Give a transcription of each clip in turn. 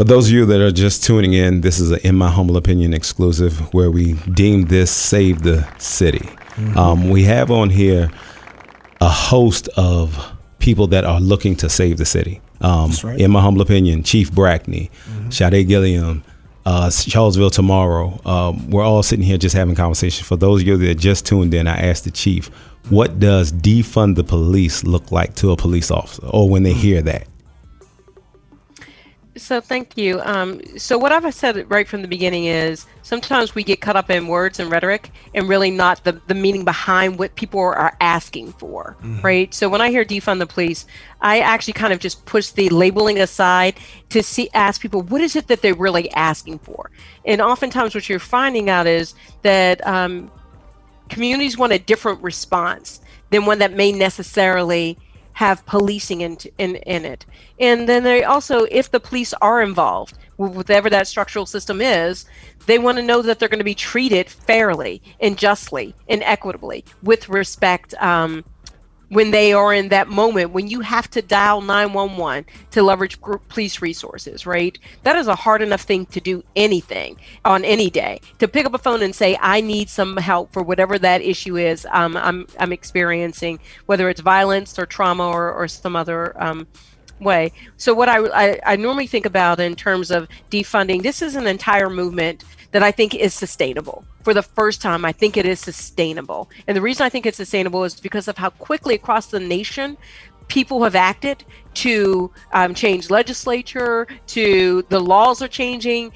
For those of you that are just tuning in, this is a In My Humble Opinion exclusive where we deem this Save the City. We have on here a host of people that are looking to save the city. That's right. In My Humble Opinion, Chief Brackney, Shadee Gilliam, Charlottesville Tomorrow. We're all sitting here just having conversation. For those of you that just tuned in, I asked the chief, what does defund the police look like to a police officer, or when they hear that? So thank you. So what I've said right from the beginning is sometimes we get caught up in words and rhetoric and really not the meaning behind what people are asking for, right? So when I hear defund the police, I actually kind of just push the labeling aside to ask people, what is it that they're really asking for? And oftentimes what you're finding out is that communities want a different response than one that may necessarily have policing in it. And then they also, if the police are involved, whatever that structural system is, they want to know that they're going to be treated fairly and justly and equitably with respect when they are in that moment, when you have to dial 911 to leverage police resources, right? That is a hard enough thing to do anything on any day, to pick up a phone and say, I need some help for whatever that issue is I'm experiencing, whether it's violence or trauma or some other way. So what I normally think about in terms of defunding, this is an entire movement that I think is sustainable. For the first time, I think it is sustainable. And the reason I think it's sustainable is because of how quickly across the nation people have acted to change legislature, to the laws are changing,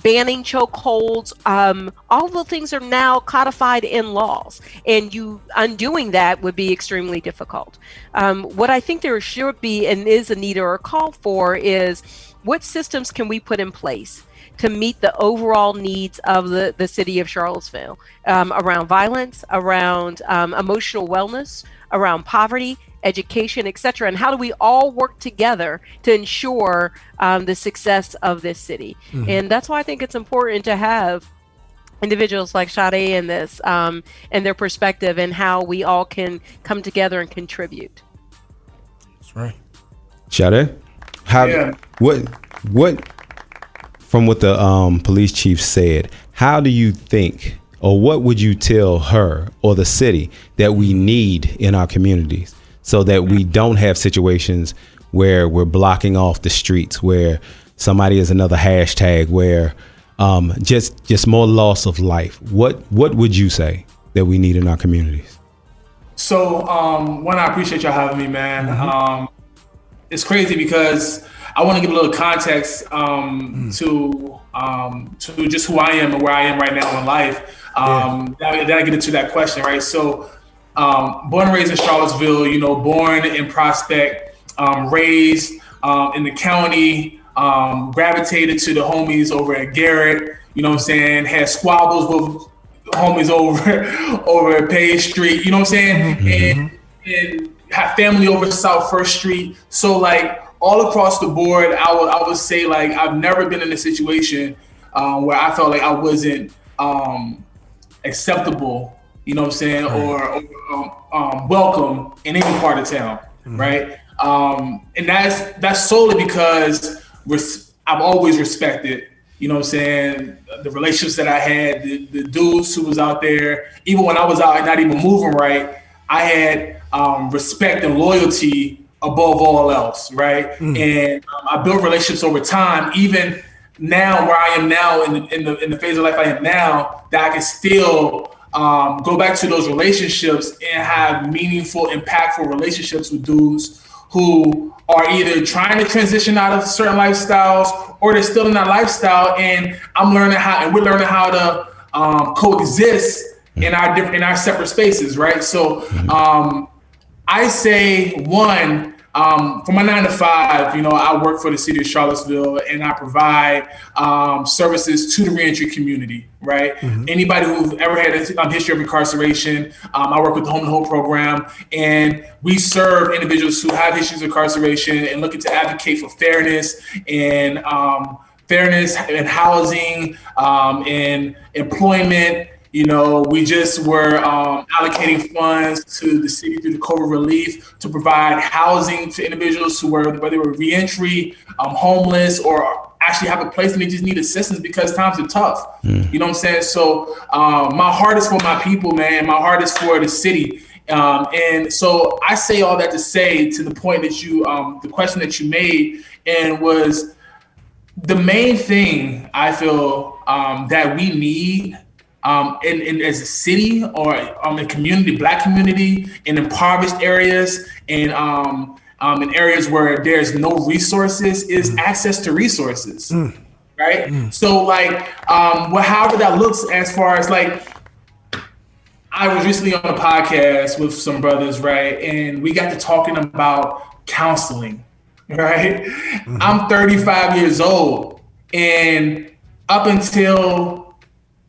banning chokeholds. All the things are now codified in laws, and undoing that would be extremely difficult. What I think there should be and is a need or a call for is what systems can we put in place to meet the overall needs of the city of Charlottesville around violence, around emotional wellness, around poverty, education, etc. And how do we all work together to ensure the success of this city? And that's why I think it's important to have individuals like Shadee in this and their perspective and how we all can come together and contribute. That's right. Shadee, what from what the police chief said, how do you think, or what would you tell her or the city that we need in our communities so that we don't have situations where we're blocking off the streets, where somebody is another hashtag, where just more loss of life? What would you say that we need in our communities? So one, I appreciate y'all having me, man. It's crazy because I want to give a little context to just who I am and where I am right now in life. Then I get into that question, right? So, born and raised in Charlottesville, born in Prospect, raised in the county, gravitated to the homies over at Garrett. You know what I'm saying? Had squabbles with homies over at Page Street. You know what I'm saying? And have family over South First Street. So like, all across the board, I would say like I've never been in a situation where I felt like I wasn't acceptable, you know what I'm saying, or welcome in any part of town, right? And that's solely because I've always respected, you know what I'm saying, the relationships that I had, the dudes who was out there, even when I was out and not even moving right, I had respect and loyalty above all else, right? And I built relationships over time, even now where I am now in the phase of life I am now, that I can still go back to those relationships and have meaningful, impactful relationships with dudes who are either trying to transition out of certain lifestyles or they're still in that lifestyle, and we're learning how to coexist in our separate spaces, right? So I say one, for my 9 to 5, I work for the city of Charlottesville and I provide services to the reentry community, right? Anybody who's ever had a history of incarceration, I work with the Home and Hope program, and we serve individuals who have issues of incarceration and looking to advocate for fairness and housing, and employment. We just were allocating funds to the city through the COVID relief to provide housing to individuals who were, whether they were reentry, homeless, or actually have a place and they just need assistance because times are tough. You know what I'm saying? So my heart is for my people, man. My heart is for the city. And so I say all that to say to the point that the question that you made, and was the main thing I feel that we need in as a city or a community, Black community, in impoverished areas, and in areas where there's no resources, is access to resources, right? So like, however that looks, as far as like, I was recently on a podcast with some brothers, right? And we got to talking about counseling, right? I'm 35 years old, and up until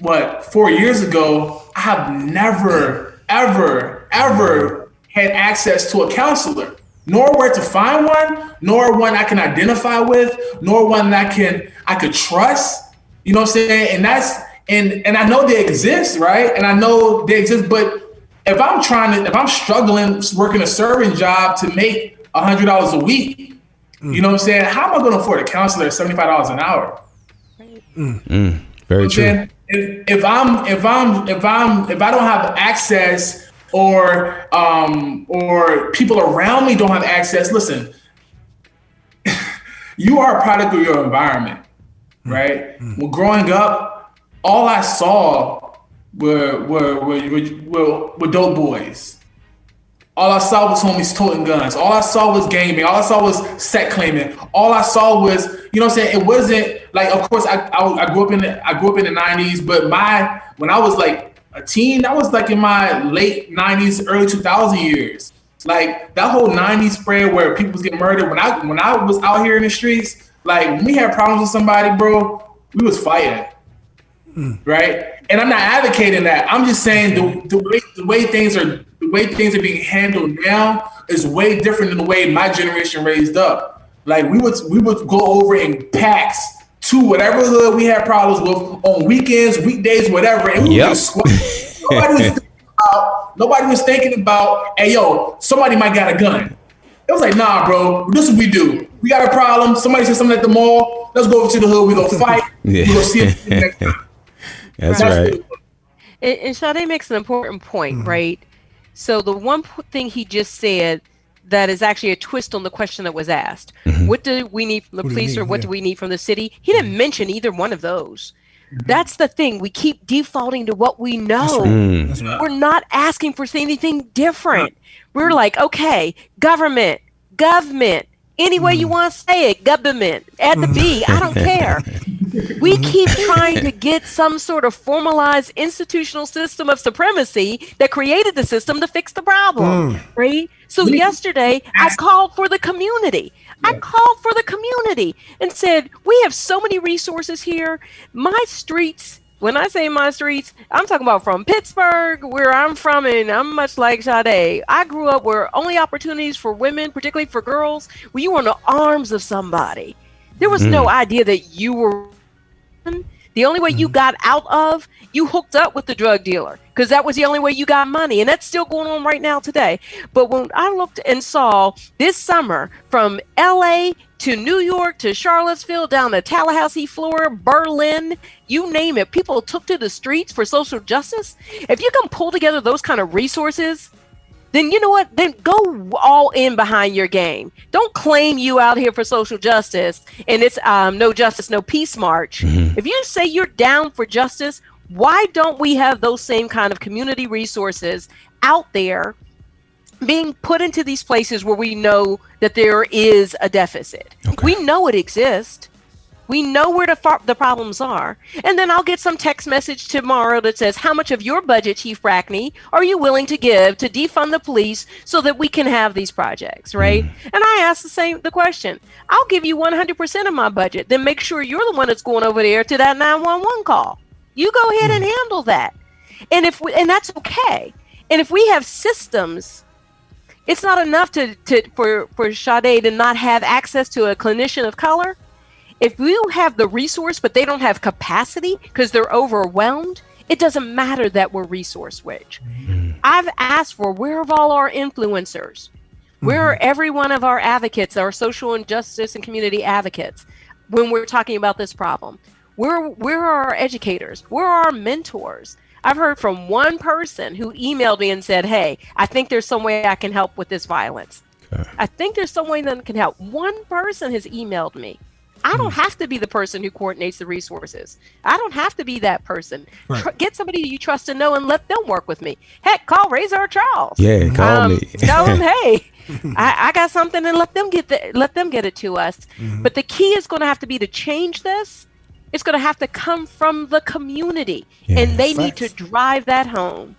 4 years ago, I have never, ever had access to a counselor, nor where to find one, nor one I can identify with, nor one that I could trust. You know what I'm saying? And that's and I know they exist, right? And I know they exist, but if I'm struggling working a serving job to make $100 a week, you know what I'm saying? How am I going to afford a counselor at $75 an hour? Very true. If I don't have access, or people around me don't have access, listen, you are a product of your environment, right? Well, growing up, all I saw were dope boys. All I saw was homies toting guns. All I saw was gaming. All I saw was set claiming. All I saw was, you know what I'm saying? It wasn't like, of course, I grew up in the 90s, but when I was like a teen, that was like in my late 90s, early 2000 years. Like that whole 90s spread where people was getting murdered. When I was out here in the streets, like when we had problems with somebody, bro, we was fighting. Right? And I'm not advocating that. I'm just saying the way things are being handled now is way different than the way my generation raised up. Like we would go over in packs to whatever hood we had problems with on weekends, weekdays, whatever, and we just squat. Nobody was thinking about, hey yo, somebody might got a gun. It was like, nah, bro, this is what we do. We got a problem. Somebody said something at the mall. Let's go over to the hood. We go fight. We go see it next time. That's right. And Shadee makes an important point, right? So the one thing he just said that is actually a twist on the question that was asked. What do we need from the police, or what do we need from the city? He didn't mention either one of those. That's the thing. We keep defaulting to what we know. That's right. We're not asking for anything different. We're like, okay, government, any way you want to say it, government, add the B, I don't care. We keep trying to get some sort of formalized institutional system of supremacy that created the system to fix the problem, right? So yesterday, I called for the community. And said, we have so many resources here. My streets, when I say my streets, I'm talking about from Pittsburgh, where I'm from, and I'm much like Shadee. I grew up where only opportunities for women, particularly for girls, were you were in the arms of somebody. There was no idea that you were. The only way you got out of, you hooked up with the drug dealer, because that was the only way you got money. And that's still going on right now today. But when I looked and saw this summer from LA to New York to Charlottesville, down to Tallahassee, Florida, Berlin, you name it, people took to the streets for social justice. If you can pull together those kind of resources, then you know what? Then go all in behind your game. Don't claim you out here for social justice and it's no justice, no peace march. If you say you're down for justice, why don't we have those same kind of community resources out there being put into these places where we know that there is a deficit? Okay. We know it exists. We know where the problems are. And then I'll get some text message tomorrow that says, how much of your budget, Chief Brackney, are you willing to give to defund the police so that we can have these projects, right? And I ask the question, I'll give you 100% of my budget. Then make sure you're the one that's going over there to that 911 call. You go ahead and handle that. And that's okay. And if we have systems, it's not enough for Shadee to not have access to a clinician of color. If you have the resource, but they don't have capacity because they're overwhelmed, it doesn't matter that we're resource rich. I've asked for, where are all our influencers? Where are every one of our advocates, our social injustice and community advocates? when we're talking about this problem. Where are our educators? Where are our mentors? I've heard from one person who emailed me and said, hey, I think there's some way I can help with this violence. Okay. I think there's some way that can help. One person has emailed me. I don't have to be the person who coordinates the resources. I don't have to be that person. Right. Get somebody you trust and know and let them work with me. Heck, call Razor or Charles. Yeah, call me. Tell them, hey, I got something, and let them get it to us. Mm-hmm. But the key is going to have to be to change this. It's going to have to come from the community, and they need to drive that home.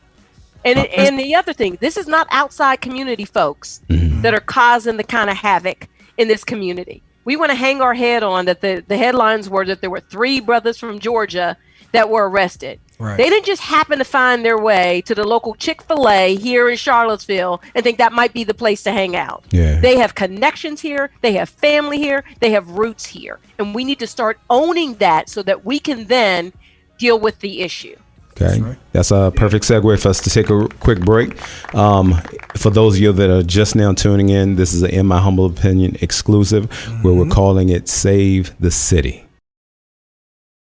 And the other thing, this is not outside community folks that are causing the kind of havoc in this community. We want to hang our head on that the headlines were that there were 3 brothers from Georgia that were arrested. Right. They didn't just happen to find their way to the local Chick-fil-A here in Charlottesville and think that might be the place to hang out. Yeah. They have connections here. They have family here. They have roots here. And we need to start owning that so that we can then deal with the issue. Okay, that's a perfect segue for us to take a quick break. For those of you that are just now tuning in, this is an In My Humble Opinion exclusive where we're calling it Save the City.